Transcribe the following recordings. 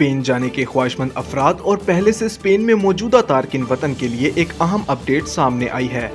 Spain जाने के ख्वाहिशमंद अफराद और पहले से स्पेन में मौजूदा तारकिन वतन के लिए एक अहम अपडेट सामने आई है।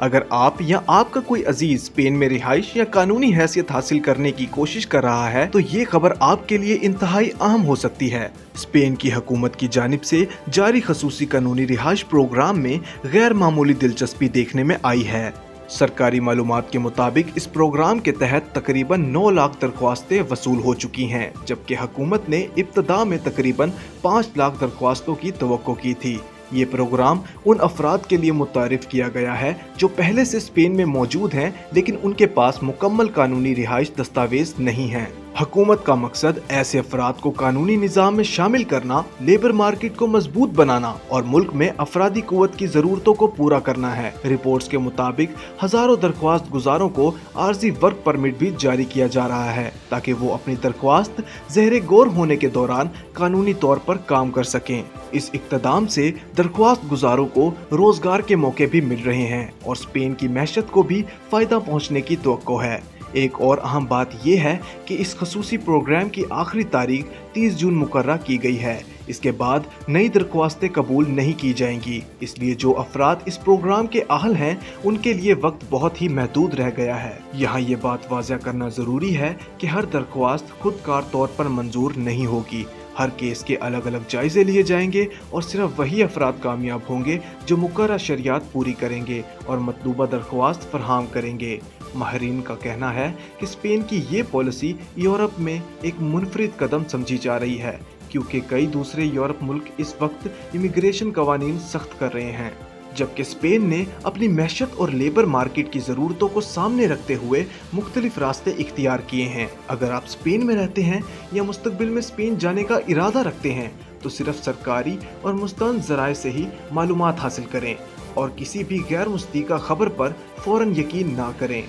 अगर आप या आपका कोई अजीज स्पेन में रिहाइश या कानूनी हैसियत हासिल करने की कोशिश कर रहा है तो ये खबर आपके लिए इंतहाई अहम हो सकती है। स्पेन की हुकूमत की जानिब से जारी खसूसी कानूनी रिहाइश प्रोग्राम में गैर मामूली दिलचस्पी देखने में आई है। सरकारी मालूमात के मुताबिक इस प्रोग्राम के तहत तकरीबन 9 लाख दरख्वास्तें वसूल हो चुकी हैं, जबकि हुकूमत ने इब्तदा में तकरीबन 5 लाख दरख्वास्तों की तवक्को की थी। ये प्रोग्राम उन अफराद के लिए मुतारिफ किया गया है जो पहले से स्पेन में मौजूद हैं लेकिन उनके पास मुकम्मल कानूनी रिहाइश दस्तावेज नहीं हैं। हुकूमत का मकसद ऐसे अफराद को कानूनी निज़ाम में शामिल करना, लेबर मार्केट को मजबूत बनाना और मुल्क में अफरादी कुव्वत की ज़रूरतों को पूरा करना है। रिपोर्ट्स के मुताबिक हजारों दरख्वास्त गुजारों को आर्जी वर्क परमिट भी जारी किया जा रहा है ताकि वो अपनी दरख्वास्त ज़हरे गौर होने के दौरान कानूनी तौर पर काम कर सकें। इस इक़्तिदाम से दरख्वास्त गुजारों को रोजगार के मौके भी मिल रहे हैं और स्पेन की मैशत को भी फायदा पहुंचने की तवक्को है। एक और अहम बात यह है कि इस खसूसी प्रोग्राम की आखिरी तारीख 30 जून मुकर्रर की गई है। इसके बाद नई दरख्वास्तें कबूल नहीं की जाएंगी, इसलिए जो अफराद इस प्रोग्राम के अहल हैं उनके लिए वक्त बहुत ही महदूद रह गया है। यहाँ ये बात वाज़ह करना ज़रूरी है कि हर दरख्वास्त खुदकार तौर पर मंजूर नहीं होगी। हर केस के अलग अलग जायजे लिए जाएंगे और सिर्फ वही अफराद कामयाब होंगे जो मुकर्रर शर्यात पूरी करेंगे और मतलूबा दरख्वास्त फरहम करेंगे। माहिरीन का कहना है कि स्पेन की ये पॉलिसी यूरोप में एक मुनफरिद कदम समझी जा रही है, क्योंकि कई दूसरे यूरोप मुल्क इस वक्त इमिग्रेशन कवानीन सख्त कर रहे हैं, जबकि स्पेन ने अपनी मैशत और लेबर मार्केट की ज़रूरतों को सामने रखते हुए मुख्तलिफ रास्ते इख्तियार किए हैं। अगर आप स्पेन में रहते हैं या मुस्तकबिल में स्पेन जाने का इरादा रखते हैं तो सिर्फ सरकारी और मुस्तंद ज़राए से ही मालूमात हासिल करें और किसी भी गैर मुस्तक़ीक़ा खबर पर फ़ौरन यकीन ना करें।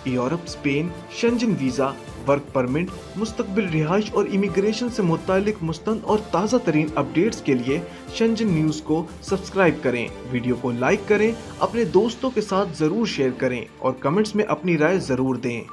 Europe Spain Schengen visa, work permit, मुस्तकबिल रिहाइश और इमिग्रेशन से मुतालिक मुस्तंद और ताज़ा तरीन अपडेट्स के लिए शेंजन न्यूज़ को सब्सक्राइब करें, वीडियो को लाइक करें, अपने दोस्तों के साथ ज़रूर शेयर करें और कमेंट्स में अपनी राय ज़रूर दें।